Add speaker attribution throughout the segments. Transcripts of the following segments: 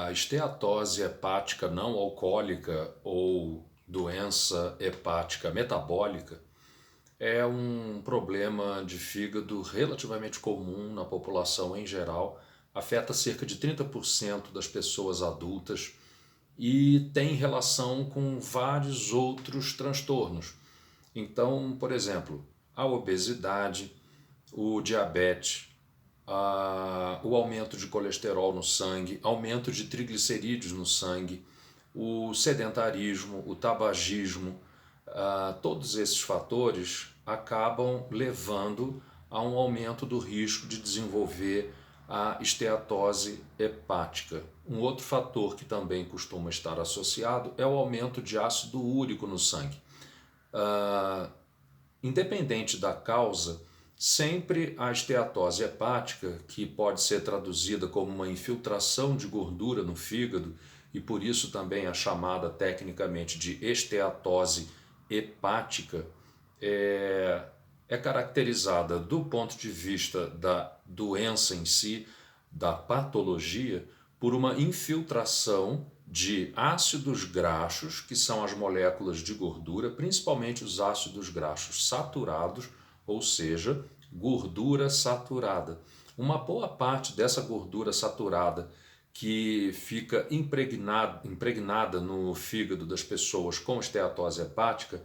Speaker 1: A esteatose hepática não alcoólica ou doença hepática metabólica é um problema de fígado relativamente comum na população em geral, afeta cerca de 30% das pessoas adultas e tem relação com vários outros transtornos. Então, por exemplo, a obesidade, o diabetes, o aumento de colesterol no sangue, aumento de triglicerídeos no sangue, o sedentarismo, o tabagismo, todos esses fatores acabam levando a um aumento do risco de desenvolver a esteatose hepática. Um outro fator que também costuma estar associado é o aumento de ácido úrico no sangue. Independente da causa, sempre a esteatose hepática, que pode ser traduzida como uma infiltração de gordura no fígado, e por isso também é chamada tecnicamente de esteatose hepática, é caracterizada do ponto de vista da doença em si, da patologia, por uma infiltração de ácidos graxos, que são as moléculas de gordura, principalmente os ácidos graxos saturados, ou seja, gordura saturada. Uma boa parte dessa gordura saturada que fica impregnada no fígado das pessoas com esteatose hepática,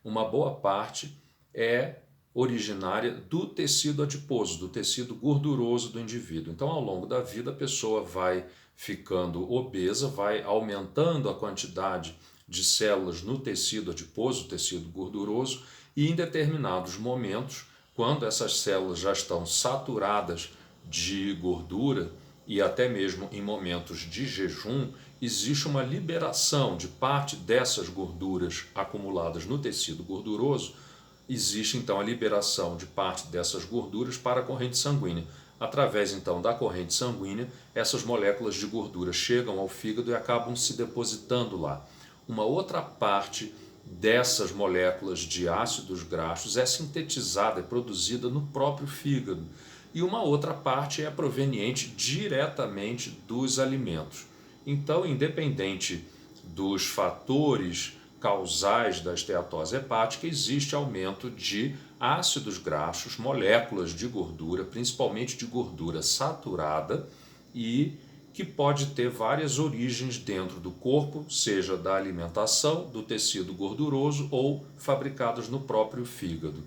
Speaker 1: uma boa parte é originária do tecido adiposo, do tecido gorduroso do indivíduo. Então, ao longo da vida, a pessoa vai ficando obesa, vai aumentando a quantidade de células no tecido adiposo, tecido gorduroso, e em determinados momentos, quando essas células já estão saturadas de gordura, e até mesmo em momentos de jejum, existe uma liberação de parte dessas gorduras acumuladas no tecido gorduroso. Existe então a liberação de parte dessas gorduras para a corrente sanguínea. Através então da corrente sanguínea, essas moléculas de gordura chegam ao fígado e acabam se depositando lá. Uma outra parte dessas moléculas de ácidos graxos é sintetizada, é produzida no próprio fígado. E uma outra parte é proveniente diretamente dos alimentos. Então, independente dos fatores causais da esteatose hepática, existe aumento de ácidos graxos, moléculas de gordura, principalmente de gordura saturada, e que pode ter várias origens dentro do corpo, seja da alimentação, do tecido gorduroso ou fabricadas no próprio fígado.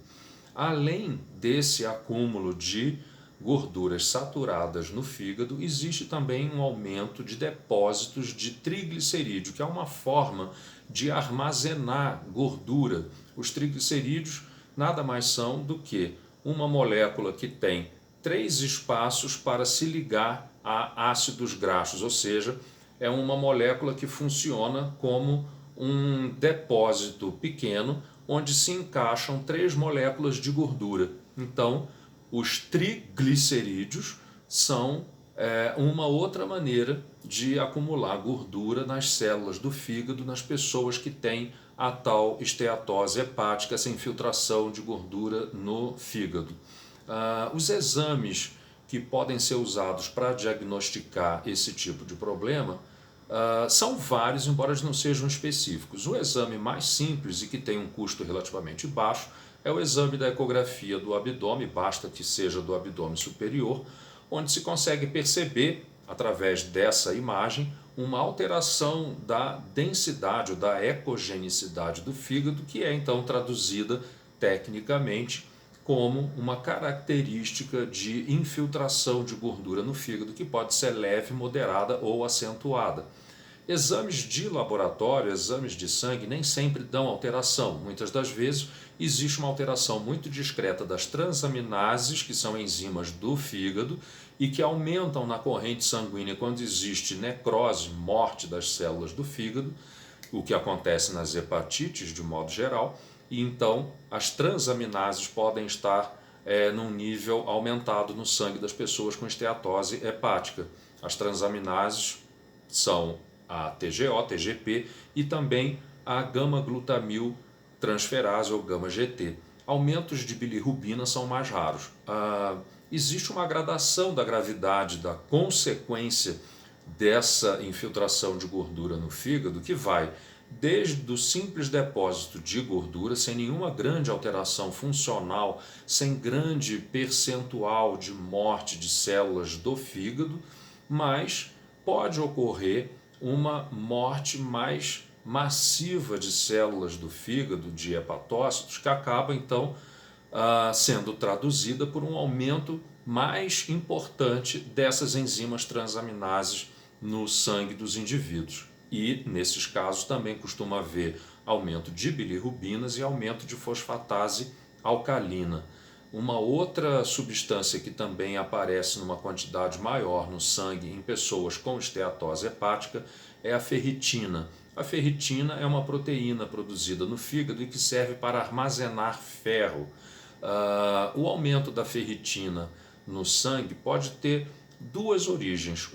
Speaker 1: Além desse acúmulo de gorduras saturadas no fígado, existe também um aumento de depósitos de triglicerídeo, que é uma forma de armazenar gordura. Os triglicerídeos nada mais são do que uma molécula que tem 3 espaços para se ligar a ácidos graxos, ou seja, é uma molécula que funciona como um depósito pequeno onde se encaixam 3 moléculas de gordura. Então, os triglicerídeos são uma outra maneira de acumular gordura nas células do fígado nas pessoas que têm a tal esteatose hepática, essa infiltração de gordura no fígado. Os exames que podem ser usados para diagnosticar esse tipo de problema são vários, embora eles não sejam específicos. O exame mais simples e que tem um custo relativamente baixo é o exame da ecografia do abdômen, basta que seja do abdômen superior, onde se consegue perceber, através dessa imagem, uma alteração da densidade ou da ecogenicidade do fígado, que é então traduzida tecnicamente como uma característica de infiltração de gordura no fígado, que pode ser leve, moderada ou acentuada. Exames de laboratório, exames de sangue, nem sempre dão alteração. Muitas das vezes existe uma alteração muito discreta das transaminases, que são enzimas do fígado, e que aumentam na corrente sanguínea quando existe necrose, morte das células do fígado, o que acontece nas hepatites de modo geral, e então as transaminases podem estar num nível aumentado no sangue das pessoas com esteatose hepática. As transaminases são a TGO, TGP e também a gama-glutamil transferase ou gama-GT. Aumentos de bilirrubina são mais raros. Existe uma gradação da gravidade da consequência dessa infiltração de gordura no fígado, que vai desde o simples depósito de gordura, sem nenhuma grande alteração funcional, sem grande percentual de morte de células do fígado, mas pode ocorrer uma morte mais massiva de células do fígado, de hepatócitos, que acaba então sendo traduzida por um aumento mais importante dessas enzimas transaminases no sangue dos indivíduos. E, nesses casos, também costuma haver aumento de bilirrubinas e aumento de fosfatase alcalina. Uma outra substância que também aparece numa quantidade maior no sangue em pessoas com esteatose hepática é a ferritina. A ferritina é uma proteína produzida no fígado e que serve para armazenar ferro. O aumento da ferritina no sangue pode ter duas origens.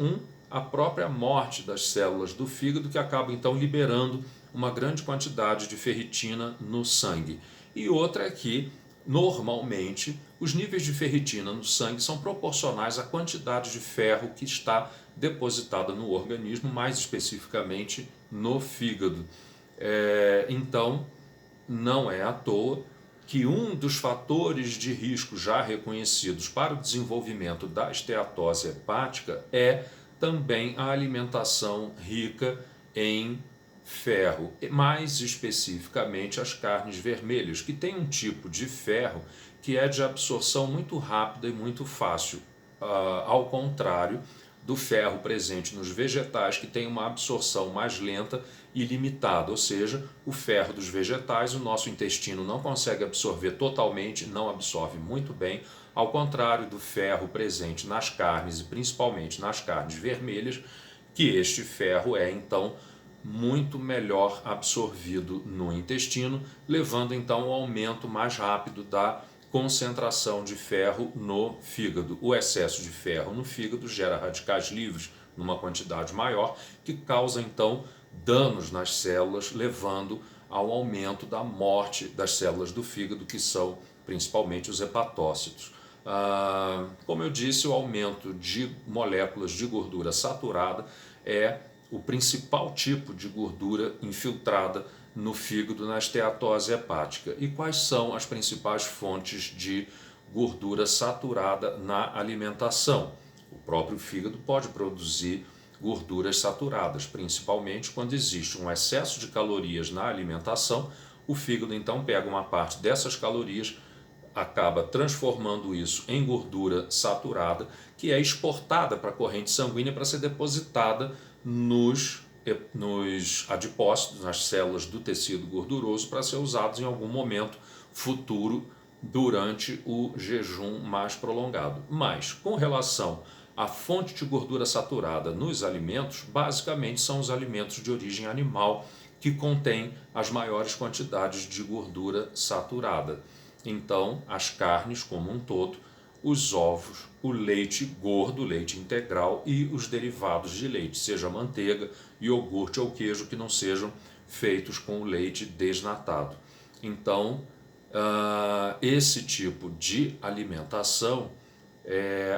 Speaker 1: A própria morte das células do fígado, que acaba então liberando uma grande quantidade de ferritina no sangue. E outra é que, normalmente, os níveis de ferritina no sangue são proporcionais à quantidade de ferro que está depositada no organismo, mais especificamente no fígado. Então, não é à toa que um dos fatores de risco já reconhecidos para o desenvolvimento da esteatose hepática é também a alimentação rica em ferro, mais especificamente as carnes vermelhas, que tem um tipo de ferro que é de absorção muito rápida e muito fácil, ao contrário do ferro presente nos vegetais, que tem uma absorção mais lenta e limitada, ou seja, o ferro dos vegetais o nosso intestino não consegue absorver totalmente, não absorve muito bem, ao contrário do ferro presente nas carnes e principalmente nas carnes vermelhas, que este ferro é então muito melhor absorvido no intestino, levando então ao aumento mais rápido da concentração de ferro no fígado. O excesso de ferro no fígado gera radicais livres numa quantidade maior, que causa então danos nas células, levando ao aumento da morte das células do fígado, que são principalmente os hepatócitos. Como eu disse, o aumento de moléculas de gordura saturada é o principal tipo de gordura infiltrada no fígado na esteatose hepática. E quais são as principais fontes de gordura saturada na alimentação? O próprio fígado pode produzir gorduras saturadas, principalmente quando existe um excesso de calorias na alimentação. O fígado então pega uma parte dessas calorias, acaba transformando isso em gordura saturada, que é exportada para a corrente sanguínea para ser depositada nos adipócitos, nas células do tecido gorduroso, para ser usados em algum momento futuro durante o jejum mais prolongado. Mas, com relação à fonte de gordura saturada nos alimentos, basicamente são os alimentos de origem animal que contêm as maiores quantidades de gordura saturada. Então, as carnes como um todo, os ovos, o leite gordo, leite integral e os derivados de leite, seja manteiga, iogurte ou queijo, que não sejam feitos com o leite desnatado. Então, esse tipo de alimentação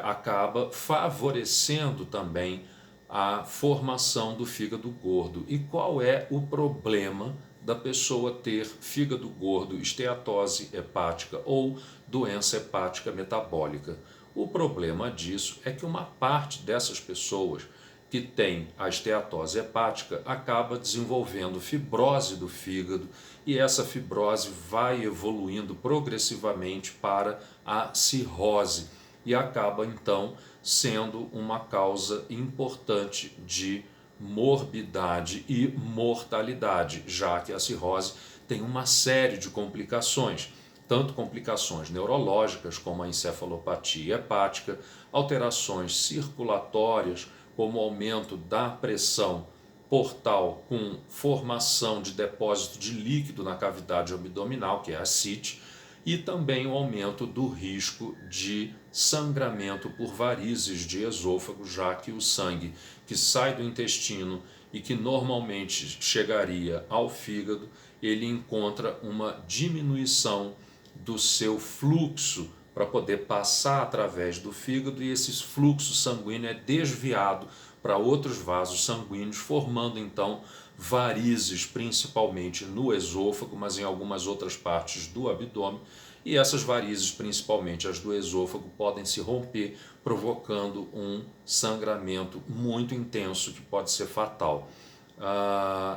Speaker 1: acaba favorecendo também a formação do fígado gordo. E qual é o problema da pessoa ter fígado gordo, esteatose hepática ou doença hepática metabólica? O problema disso é que uma parte dessas pessoas que tem a esteatose hepática acaba desenvolvendo fibrose do fígado, e essa fibrose vai evoluindo progressivamente para a cirrose e acaba então sendo uma causa importante de morbidade e mortalidade, já que a cirrose tem uma série de complicações, tanto complicações neurológicas como a encefalopatia hepática, alterações circulatórias como aumento da pressão portal com formação de depósito de líquido na cavidade abdominal, que é a ascite, e também o aumento do risco de sangramento por varizes de esôfago, já que o sangue que sai do intestino e que normalmente chegaria ao fígado, ele encontra uma diminuição do seu fluxo para poder passar através do fígado e esse fluxo sanguíneo é desviado para outros vasos sanguíneos, formando então varizes, principalmente no esôfago, mas em algumas outras partes do abdômen. E essas varizes, principalmente as do esôfago, podem se romper, provocando um sangramento muito intenso que pode ser fatal.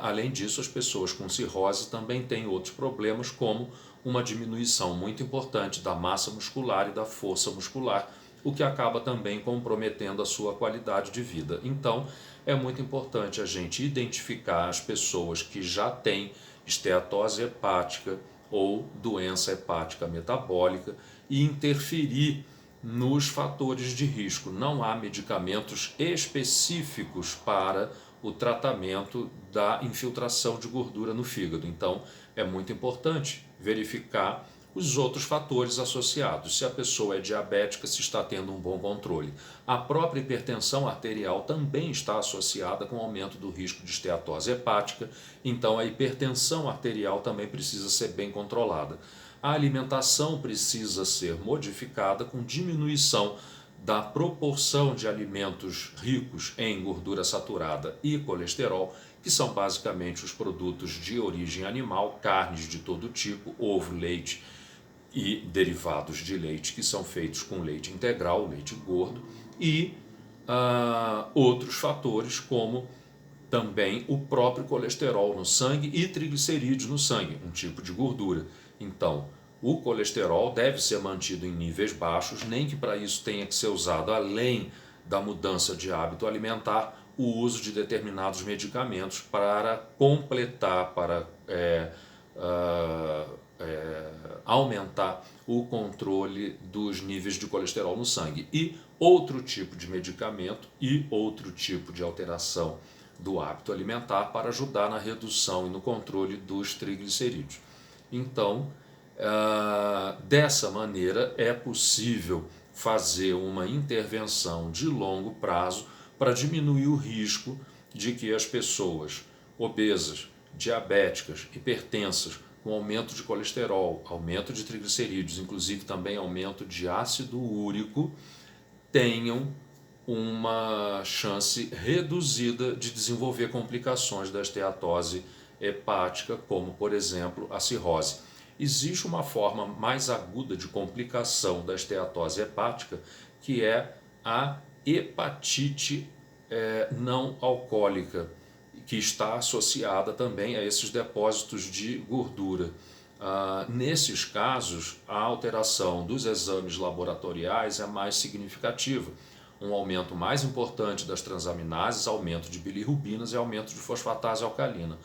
Speaker 1: Além disso, as pessoas com cirrose também têm outros problemas, como uma diminuição muito importante da massa muscular e da força muscular, o que acaba também comprometendo a sua qualidade de vida. Então, é muito importante a gente identificar as pessoas que já têm esteatose hepática ou doença hepática metabólica e interferir nos fatores de risco. Não há medicamentos específicos para o tratamento da infiltração de gordura no fígado. Então, é muito importante verificar os outros fatores associados. Se a pessoa é diabética, se está tendo um bom controle. A própria hipertensão arterial também está associada com o aumento do risco de esteatose hepática, então a hipertensão arterial também precisa ser bem controlada. A alimentação precisa ser modificada com diminuição da proporção de alimentos ricos em gordura saturada e colesterol, que são basicamente os produtos de origem animal, carnes de todo tipo, ovo, leite e derivados de leite, que são feitos com leite integral, leite gordo, e outros fatores como também o próprio colesterol no sangue e triglicerídeos no sangue, um tipo de gordura. Então, o colesterol deve ser mantido em níveis baixos, nem que para isso tenha que ser usado, além da mudança de hábito alimentar, o uso de determinados medicamentos para completar, para aumentar o controle dos níveis de colesterol no sangue. E outro tipo de medicamento e outro tipo de alteração do hábito alimentar para ajudar na redução e no controle dos triglicerídeos. Então, dessa maneira é possível fazer uma intervenção de longo prazo para diminuir o risco de que as pessoas obesas, diabéticas, hipertensas, com aumento de colesterol, aumento de triglicerídeos, inclusive também aumento de ácido úrico, tenham uma chance reduzida de desenvolver complicações da esteatose hepática, como, por exemplo, a cirrose. Existe uma forma mais aguda de complicação da esteatose hepática, que é a hepatite não alcoólica, que está associada também a esses depósitos de gordura. Nesses casos, a alteração dos exames laboratoriais é mais significativa. Um aumento mais importante das transaminases, aumento de bilirrubinas e aumento de fosfatase alcalina.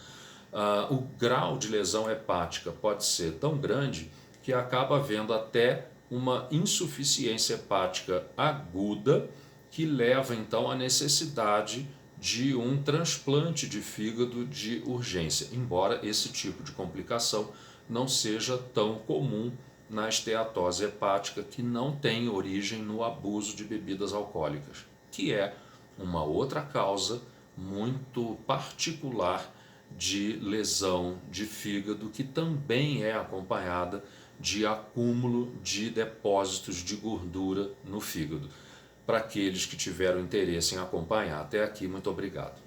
Speaker 1: O grau de lesão hepática pode ser tão grande que acaba havendo até uma insuficiência hepática aguda que leva então à necessidade de um transplante de fígado de urgência, embora esse tipo de complicação não seja tão comum na esteatose hepática, que não tem origem no abuso de bebidas alcoólicas, que é uma outra causa muito particular de lesão de fígado, que também é acompanhada de acúmulo de depósitos de gordura no fígado. Para aqueles que tiveram interesse em acompanhar até aqui, muito obrigado.